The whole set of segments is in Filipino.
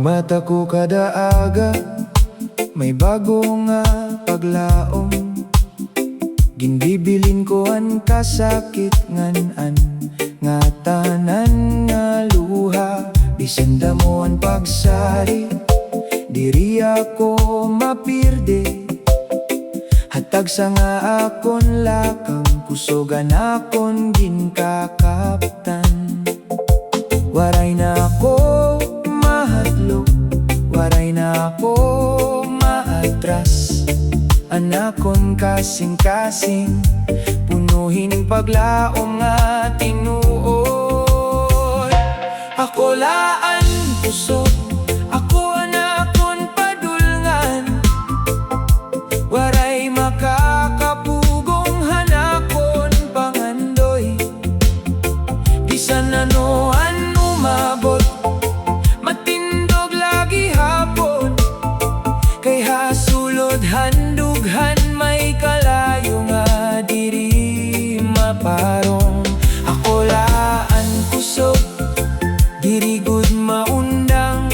mata ko kada aga, may bago nga paglaom. Ginbibilin ko ang kasakit ngan-an, nga tanan nga luha. Bisan damo ang pagsari, diri ako mapirde. Hatag sa nga akon lakang, kusogan akon ginkakaptan. Waray na ako mahadlok, waray na ako maatras. Anakon kasing-kasing, punuhin paglaom nga tinuod. Ako laan pusod, ako anakon padulngan. Waray makakapugong hanakon pangandoy. Bisan ano umabot, matindog lagi hapon. Kay hasulod handughan, may kalayo nga diri maparong. Ako laan kusog, diri gud maundang.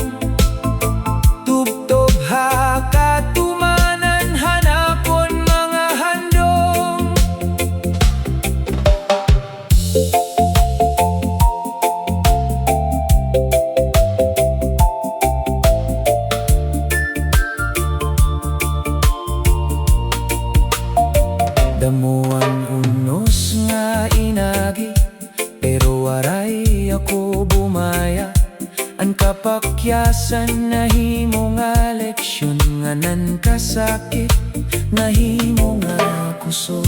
Tubtob ha katumanan, hanapon mga handong. Damuan unos nga inagi, pero waray ako bumaya. Ang kapakyasan nahimo nga leksyon, nga nan kasakit nahimo nga kusog.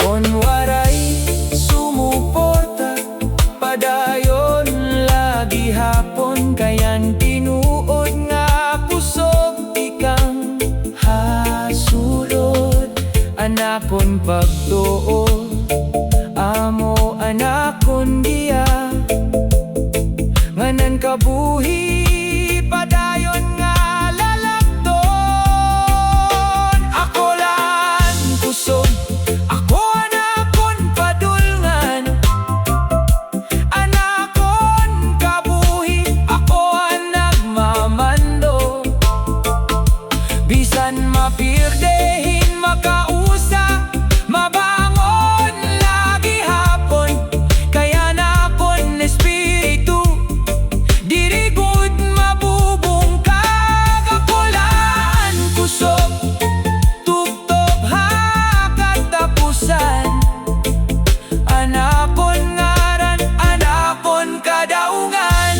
Kon waray sumuporta, padayon lagi hapon. Kayan tinuod nga kusog, ikang hasulod. Anakon pagtuo, amo anakon giya. Nganan kabuhi, padayon nga lalakton. Ako lang kusog, ako anakon padulngan. Anakon kabuhi, ako ang nagmamando. Bisan mapirdehin, makausa, mabangon lagi hapon. Kaya nakon espiritu, diri gud mabubungkag. Ako laan kusog, tubtob ha katapusan. Anakon ngaran, anakon kadaungan.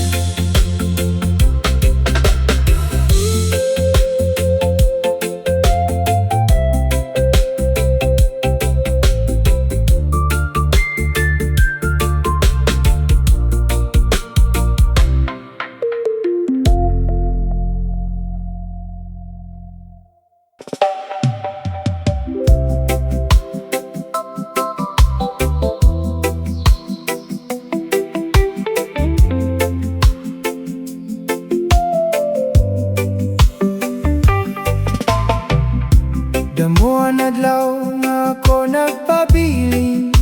Damuan adlaw nga ako nagpabilin,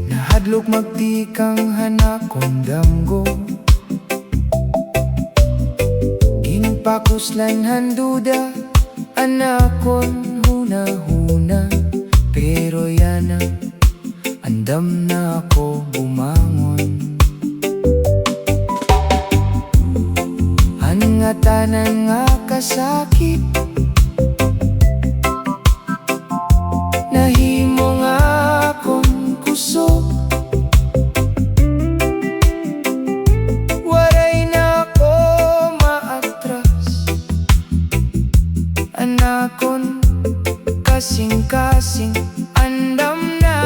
nahadlok magtikang hanakon damgo. Ginpakuslan handuda, anakon huna-huna. Pero yana, andam na ako bumangon. Nga tanan nga kasakit, nahimo nga akong kusog. Waray na ako maatras, anakon kasing-kasing, andam na.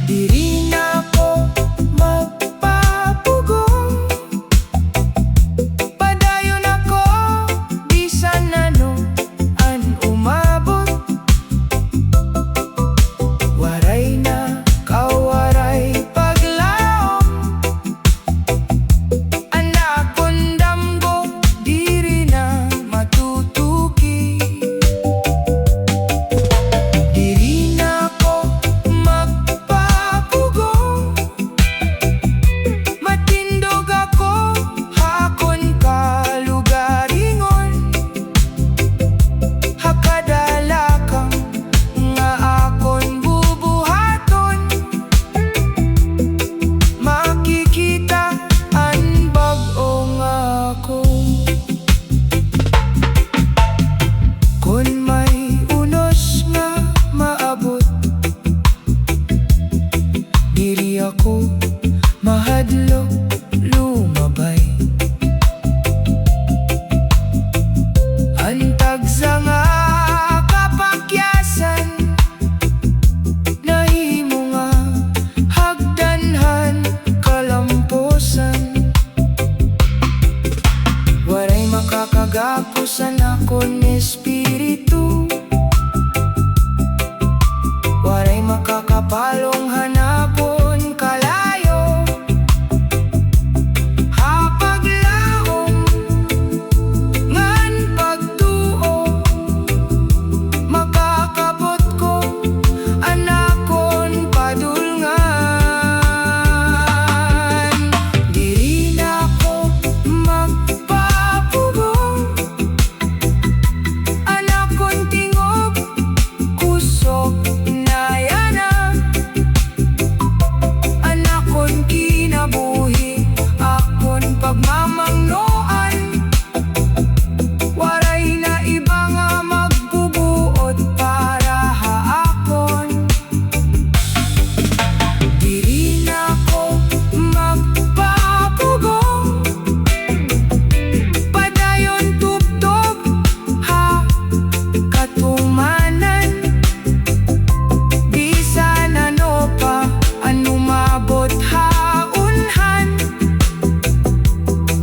Diri na ako magpapugong, padayon ako kadlok lumabay. Antag sa nga kapakyasan, nahimo nga hagdanhan kalampusan. Waray makakagapusan akon espiritu, waray makakapalong hanapon kalayo. Hapaglaom ngan pagtuo, makakabot ko anakon padulngan. Diri na ko magpapugong, anakon tingog kusog na yana. Anakon kinabuhi, akon pagmamangnoan. Waray na iba nga magbubuot para haakon. Diri na ko magpapugong, padayon tubtob ha katumanan. Bisan ano pa anumabot haunhan,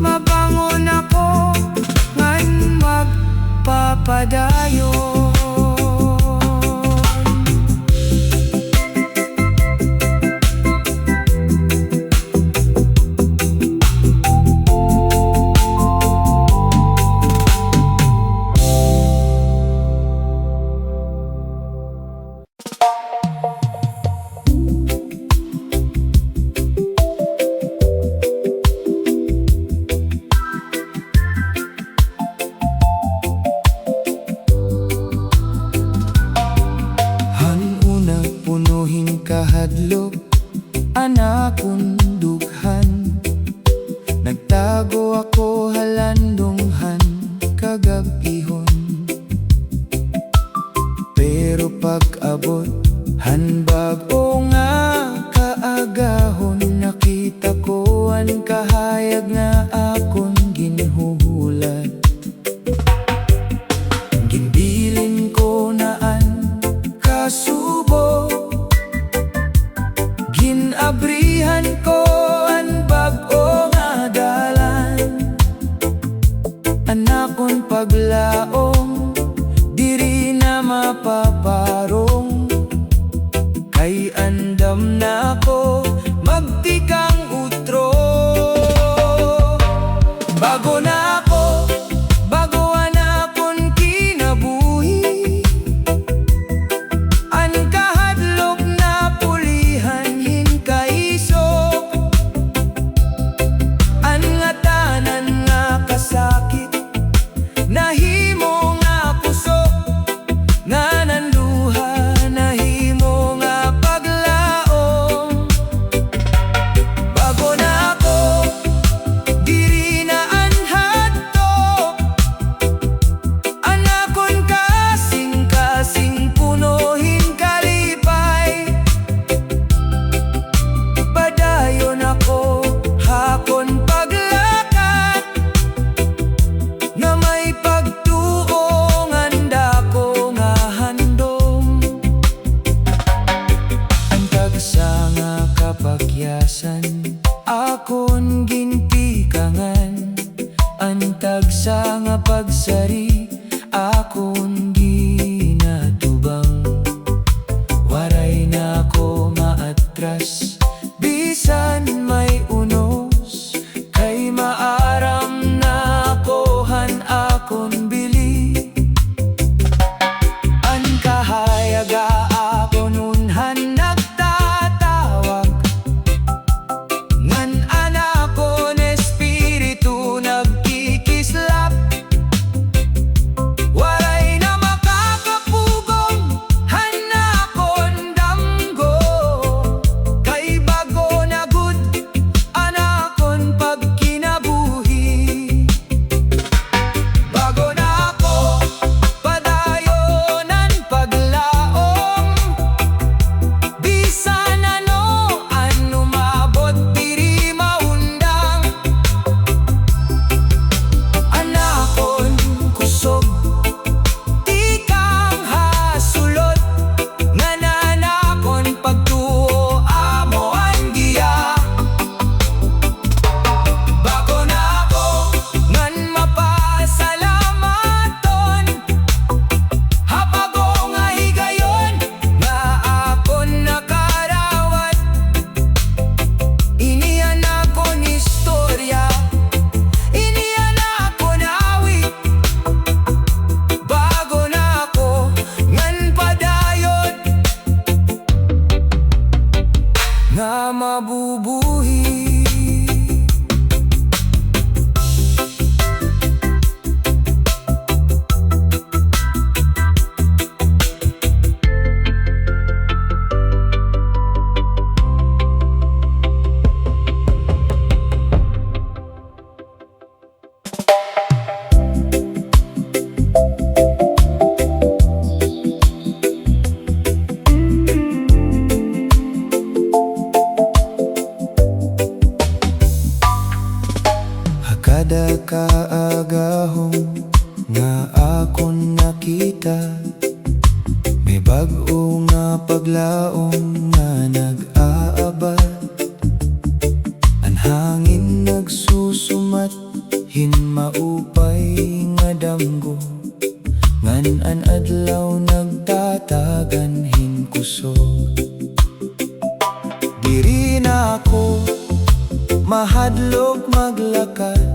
mabangon ako ngan magpapadayon. Hanuna punuhin kahadlok, anakon dughan. Nagtago ako halandunghan kagabihon. Pero pag-abot hanbag-o nga kaagahon, nakita ko ang kahayag nga akon ginhuhulat. Ginbilin ko naan kasubo, ginabrihan ko ang bag-o nga dalan. Anakon paglaong, diri na mapaparong. Kay andam na ko magtikang utro. Bago na ako, bagoan akon kinabuhi. An kahadlok na pulihan hinkaisok, an nga tanan nga kasakit nahimo nga puso, nga nanduha nahimo nga paglaom. Bago na ako, diri na anhadto, anakon kasing-kasing punuhin kalipay. Padayon ako hakon paglakat, nga may pagtuongan dako nga handom. Antag sa nga kapakyasan, akon ginpikangan. Antag sa nga pagsari, akon ginatubang. Waray na ko maatras, bisan may unos. Kay maaram na kohan akon bili. An kahayaga akon unhan nagtatawag, ngan anakon espiritu nagkikislap. Kada kaagahon nga akon nakita, may bag-o nga paglaom nga nag-aabad. Ang hangin nagsusumat, hinmaupay nga damgo, ngan an adlaw nagtatagan hinkusog. Diri na ako mahadlok maglakad,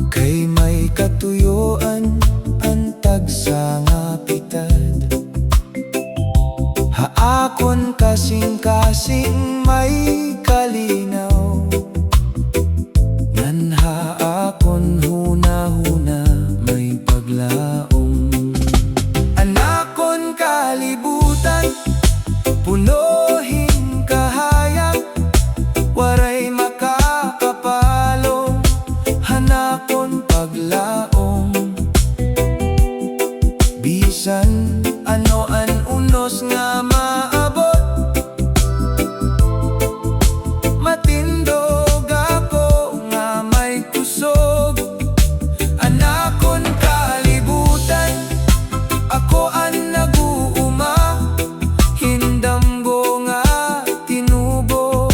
kay may katuyuan antag sa nga pitad. Haakon kasing-kasing may kalinaw, ngan haakon huna-huna may paglaom. Anakon kalibutan, punuhin kahayag, waray makakapalong, hanakon paglaom. Bisan ano an unos nga maabot, matindog ako nga may kusog. Anakon kalibutan, ako an nag-uuma, hindamgo nga tinubo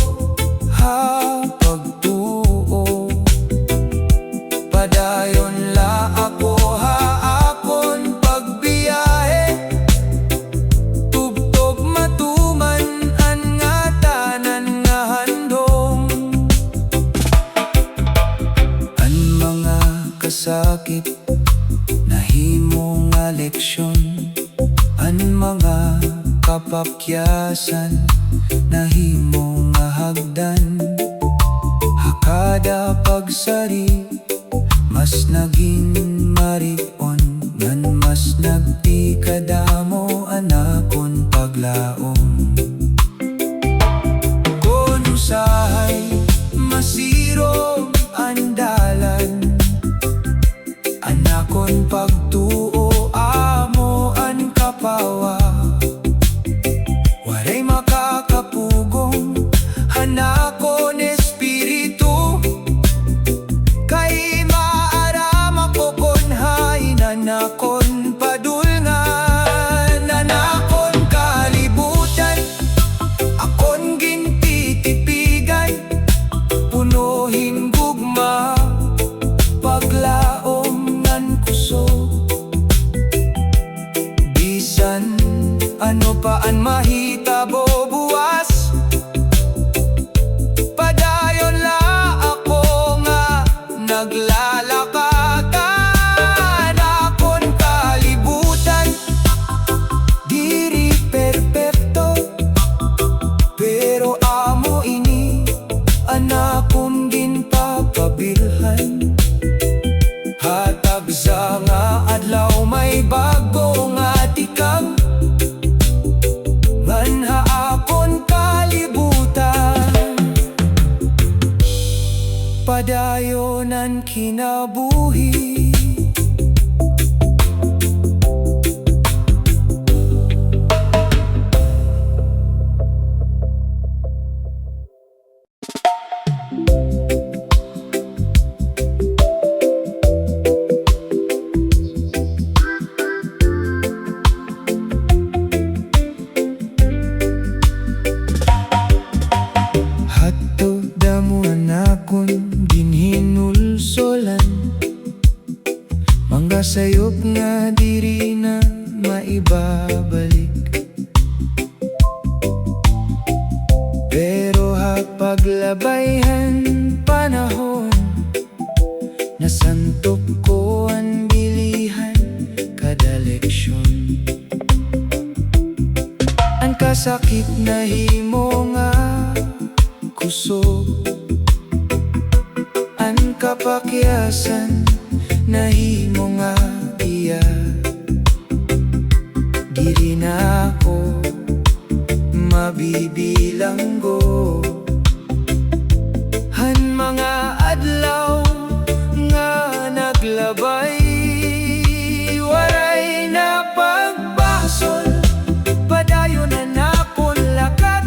ha pagtuo. Padayon la ako haakon pagbiyahe, tubtob matuman an nga tanan nga handom. An mga kasakit nahimo nga leksyon, an mga kapakyasan nahimo nga hagdan. Hakada pagsari mas naging marion, ngan mas nagtikadamo anakon paglaom. Kung usahay masiro ang dalan, anakon pagtuo amo an kapawa. Waray makakapugong hanakon espiritu, kay maarama ko kon hainan akon padulngan. Anakon kalibutan, akon gintitipigan, punuhin gugma paglaom ngan kusog. Bisan ano pa an mahitabo buwas, padayon la ako nga naglalakatan. Akon kalibutan, diri perpekto, pero amo ini anakon ginpapabilhan. Hatag sa nga adlaw may bago nga tikang, ngan haakon kalibutan, padayonan kinabuhi. Hato damo anakon ginhinulsolan, mangga sayop nga diri na maibabalik. Pero hapaglabayhan panahon, nasantop ko ang bilihan kada leksyon. Ang kasakit na himo nga kusog, ang kapakyasan nahimo nga iya. Diri na ako mabibilanggo, han mga adlaw nga naglabay, waray na pagbasol, padayon na nakon lakat.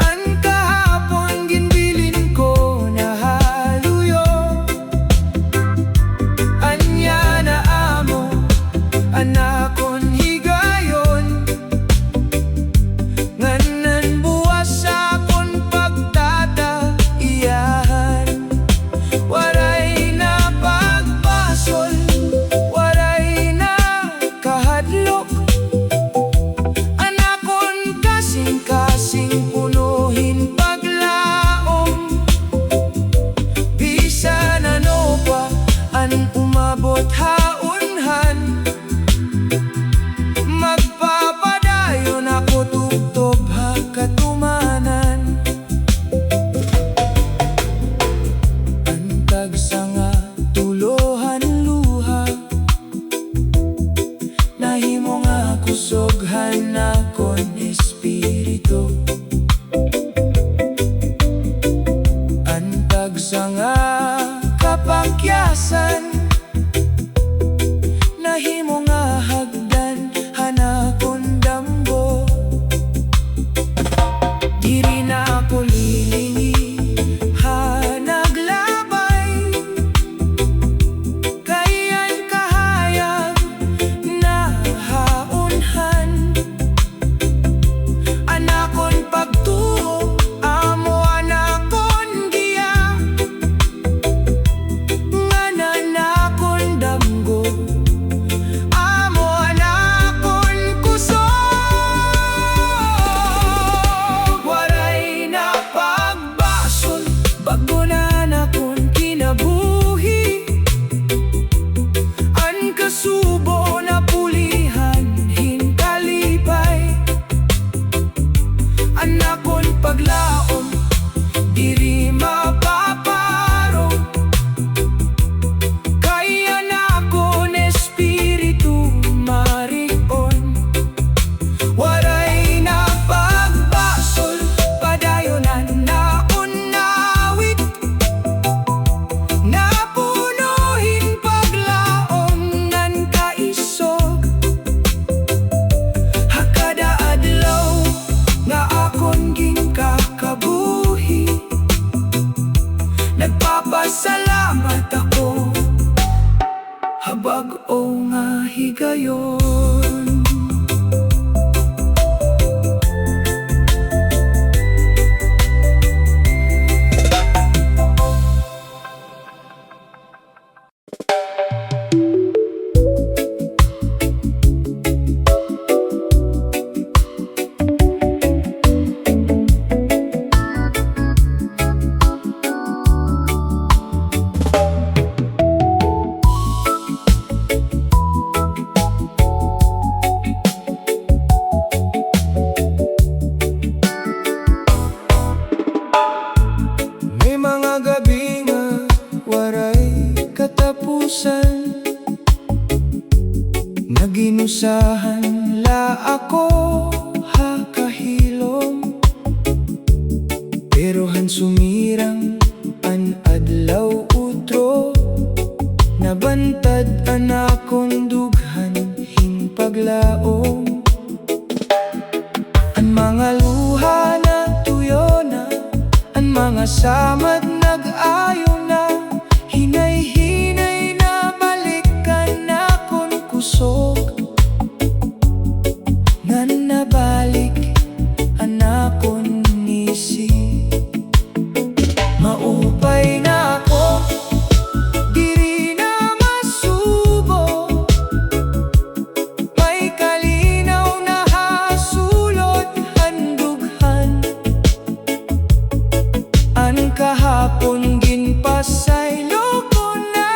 Ang kahapon ginbilin ko na Usahan la ako hakahilom, pero han sumirang an adlaw utro, nabantad anakon dughan hing paglaom. Ang mga luha na tuyo na, ang mga samad nag-ayo na, hinay-hinay na balikan akon kusog. Ngan nabalik anakon nisi, maupay na ako, diri na masubo. May kalinaw na hasulot handughan, an kahapon ginpasay loko na,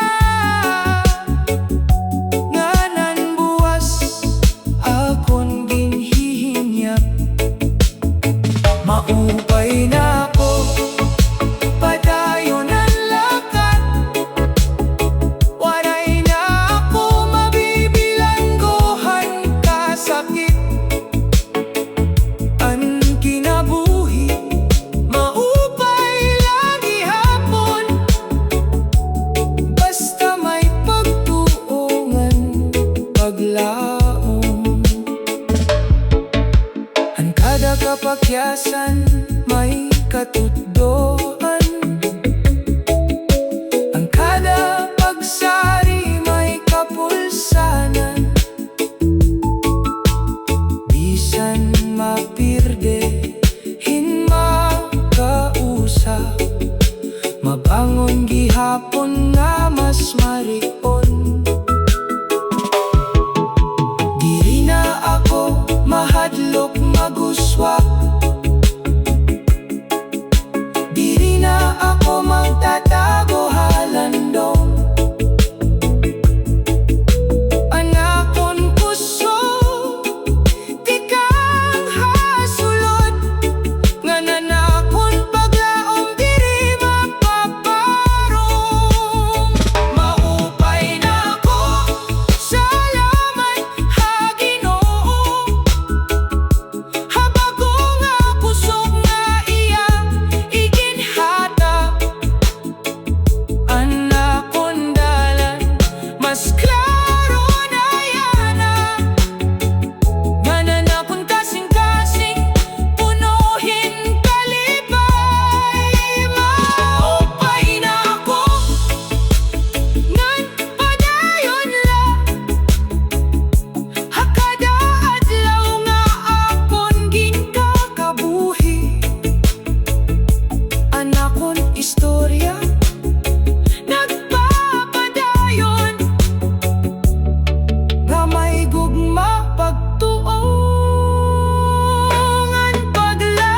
nganan buwas akon ginhihinyap. Maupay na ako, padayon ang lakat, waray na ako mabibilanggohan kasakit. Ang kinabuhi, maupay lagi hapon, basta may pagtuungan paglaom. Ang kada kapakyasan may katutdoan, ang kada pagsari may kapulsanan. Bisan mapirde, hinma kausap, mabangon gihapon nga mas marion. Diri na ako mahadlok maguswak, diri na ako magtatago halandong. Anakon puso, di kang hasulot, nganan akon paglaom diri mapaparong. Maupay na ako, salamat ha Ginoo, habago nga kusog nga iya iginhatag. Anakon dalan mas klaro na yana, nganan akon kasing-kasing punuhin kalipay. Maupay na ako, ngan padayon la, hakada adlaw nga akon ginkakabuhi. Anakon istorya nagpapadayon, nga may gugma pagtuongan paglaom.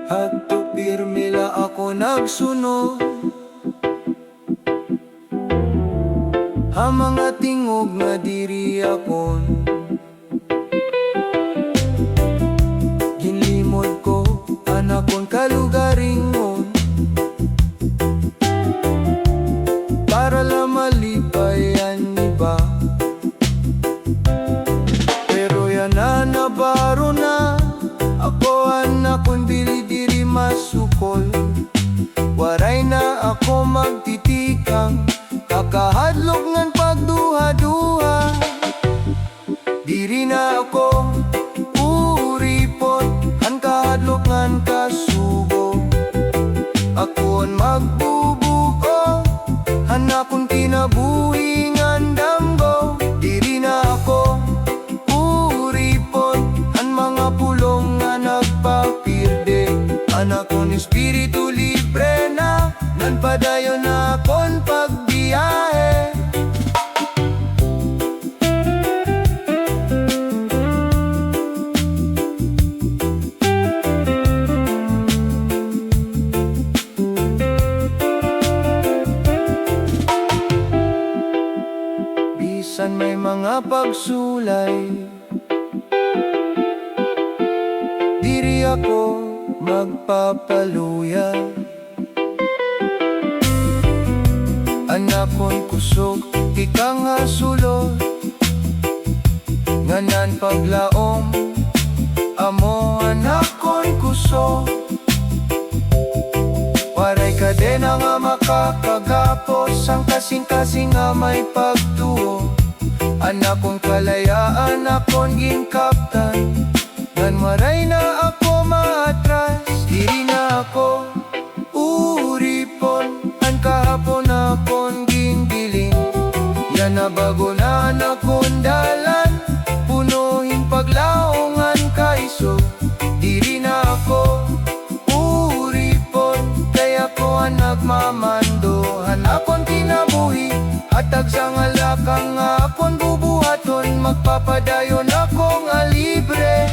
Adto pirmi la ako nagsunod, ang mga tingog nga diri akon ginlimod ko, anakon kalugaringon, para lang malipay ang iba. Pero yan na nabaro na ako, anakon diri-diri masukol, waray na ako magtitikang, kakahadlok ngan pagduha-duha. Diri na ako uripot, ang kahadlok ngan kasugo, akon magbubuo, hanakon kinabuhi ngan damgo. Diri na ako uripot, ang mga pulong nga nagpapirde, anak ko ni Espiritu padayon akon pagbiyahe. Bisan may mga pagsulay, diri ako magpapaluya. Anakon kusog, ika nga sulod, nganan paglaom, amo anakon kusog. Waray kadena nga makakagapos, ang kasing-kasing nga may pagtuo. Anakon kalayaan, akon ginkaptan, ngan waray na ako maatras. Diri na ako uripon, an kahapon akon ginbiling. Yan na bago na anakon dalan, punuhin paglaongan kaiso. Diri na ako uripon, kaya ko ang nagmamando. Anakon kinabuhi, hatag sa ngalakang akon bubuhaton. Magpapadayon ako nga libre.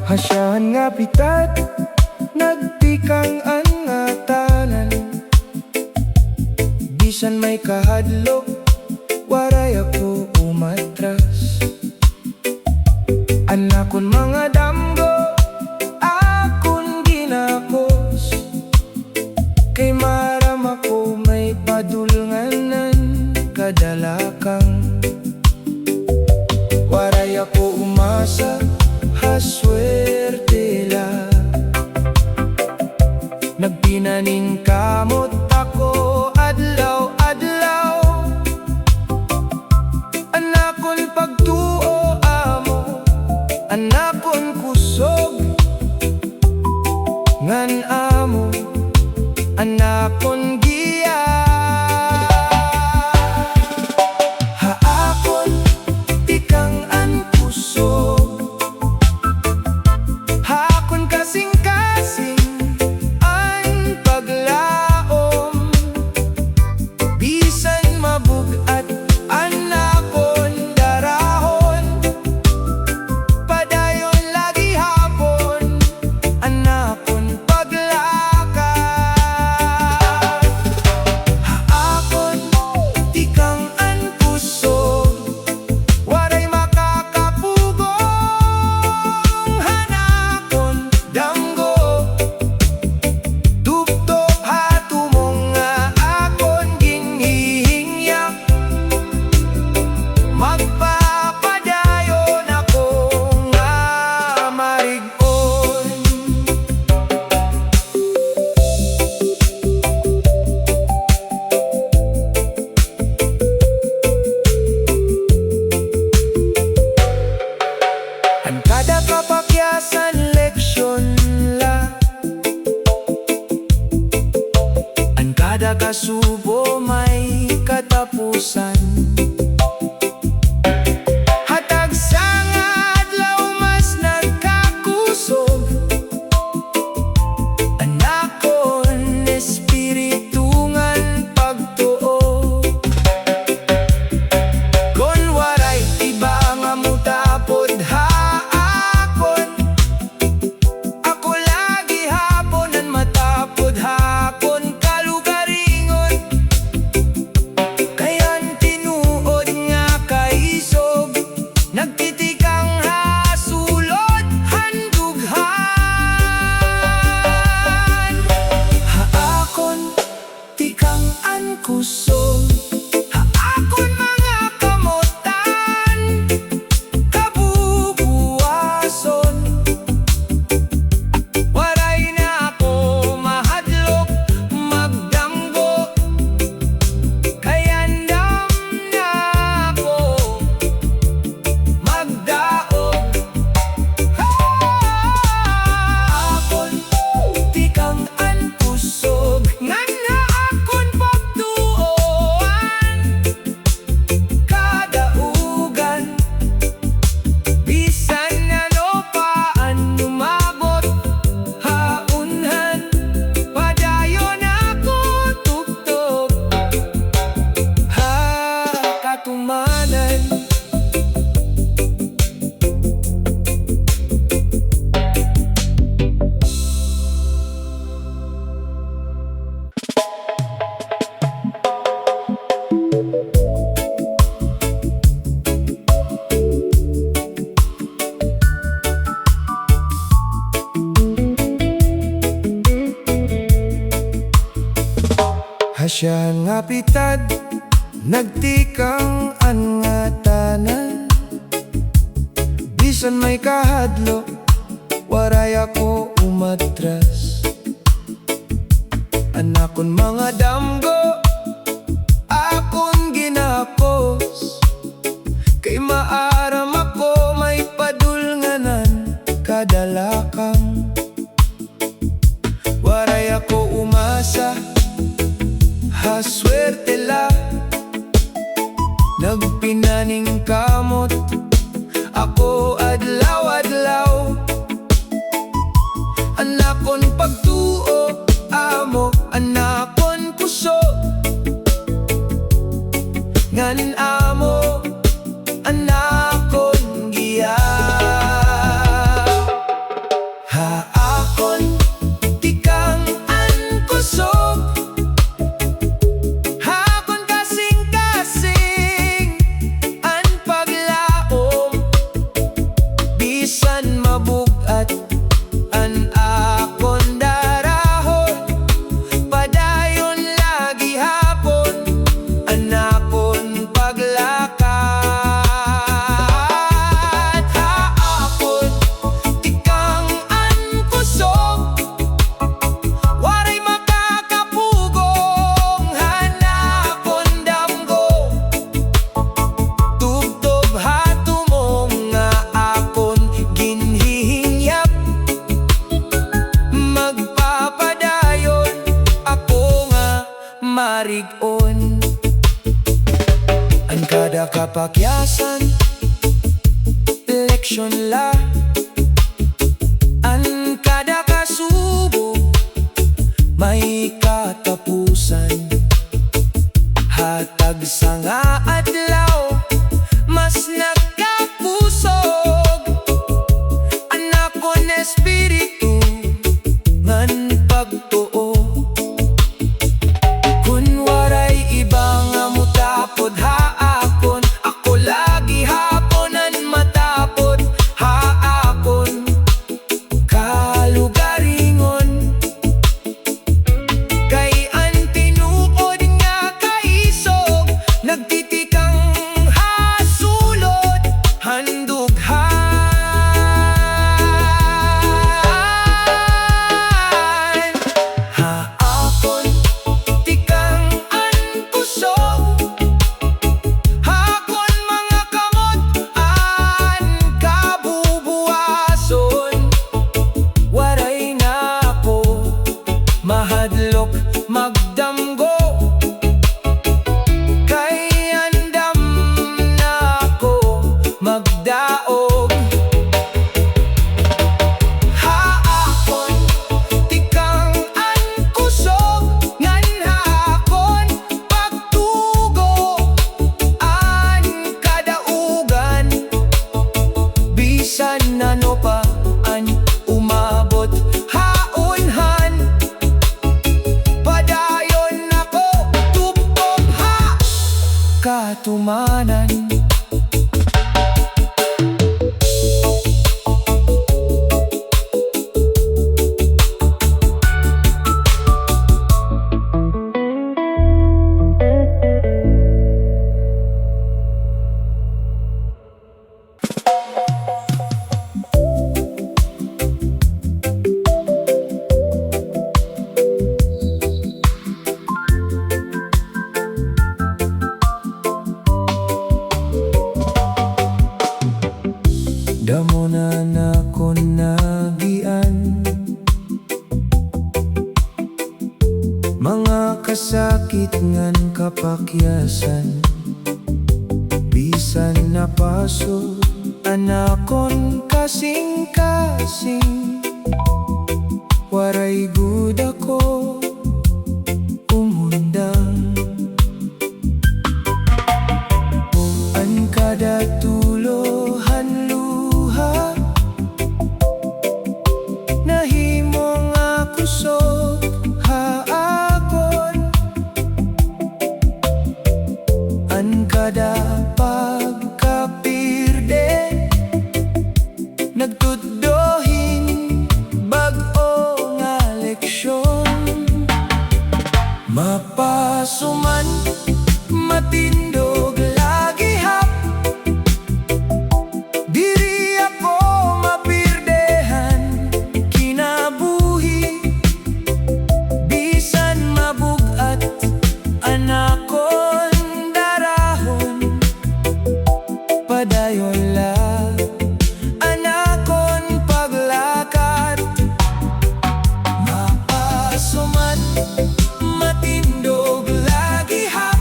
Hasyahan nga pitat, nagtikang ang ngatanan. Bisan may kahadlok, waray ako umatras. Anakon mga damgo, akon ginakos. Kay maram ako may padulnganan kadalakang. Waray ako umasa, haswerte la. Nagpinaning kamot ako adlaw-adlaw. Anakon pagtuo amo, anakon kusog, ngan amo anakon giya. Haakon tikang an kusog, hakon kasing-kasing ang paglaom. Bisan mabugat anakon darahon, padayon lagi hapon anakon paglakad. Haakon tikang an kusog, waray makakapugong. Hanakon damgo, tuptok hatumong nga akon ginhihingyak. Magpapadayon ako nga marigon. Ang kada kapakyasan leksyon la, ang kada kasubo may katapusan. Hatag sa nga adlaw mas nagkakusog, anakon espiritu ngan pagtuo. Kon waray iba nga mutapod haakon, ako lagi hapon ang matapod hakon kalugaringon. siya nga pitad, nagtikang angatanan. Bisan may kahadlo, waray ako umatras. Anakon mga damgo, akon ginapos. Kay maaram ako may padulnganan kadalakang. Waray ako umasa, haswerte la. Nagpinaning kamot, ako adlaw-adlaw. Anakon pagtuo, amo, anakon kuso. Ngan amo, anakon giya. Haakon, tikang an kuso. Hakon kasing-kasing an paglaom. Bisan mabugat an akon darahon. Padayon lagi hapon, anakon paglakad. Haakon, tikang an kusog. Waray makakapugong, hanakon damgo. Tubtob hatumong nga akon ginhihingyap. Magpapadayon ako nga marigon. Ang kada kapakyasan, leksyon la. Ang kada kasubo, may katapusan. Hatag sa nga adlaw, mas nagkapusog. Anakon espiritu, ngan pagtuo. Kun waray iba nga mutapod, haakon, ako lagi haponan matapod. Haakon, kalugaringon. Kay an tinuod nga kaisog, nagtitikang hasulod, handughan. Haakon, tikang an kusog. Hakon mga kamot, an kabubuason. Waray na ako mahadlok magdamgo. Kay andam na ako magdaog. Haakon, tikang an kusog. Ngan hakon pagtugo, an kadaugan. Bisan ano pa an umabot, haunhan. Padayon ako, tubtob ha katumanan. Damo na nakon nagian, mga kasakit ngan kapakyasan. Bisan napaso, anakon kasing-kasing. Waray gud ako umundang. An kada tulohan luha, nahimo nga kusog. Haakon, an kada pagkapirde, nagtuddohin bag-o nga leksyon. higayon la anakon paglakat maasuman matindog lagi hap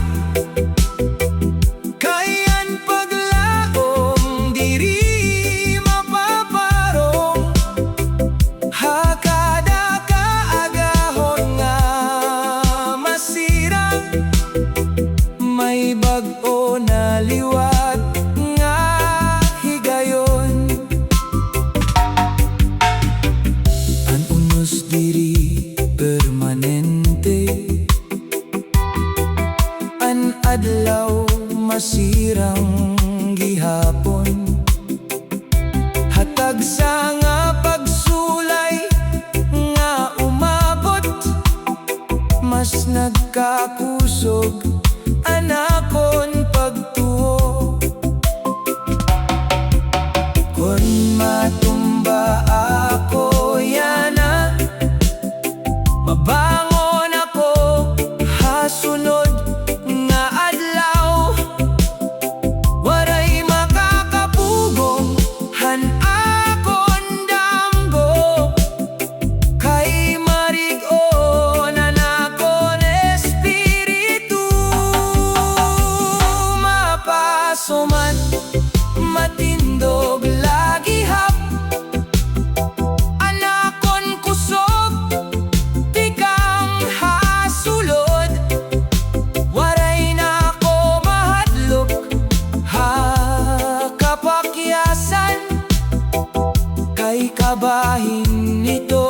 kayan paglaom diri mapaparong hakada kaagahon nga masira may bag-o na liwat nga higayon an unos diri permanente an adlaw masirang gihapon hatag sa nga pagsulay nga umabot mas nagkakusog anakon pagtuo kon matumba ako yana mabangon ako hasunod nga adlaw waray makakapugong hanakon damgo kay marig-on anakon espiritu mapasuman matindog lagi hap anakon kusog tikang hasulod waray na ko mahadlok ha kapakyasan kay kabahin nito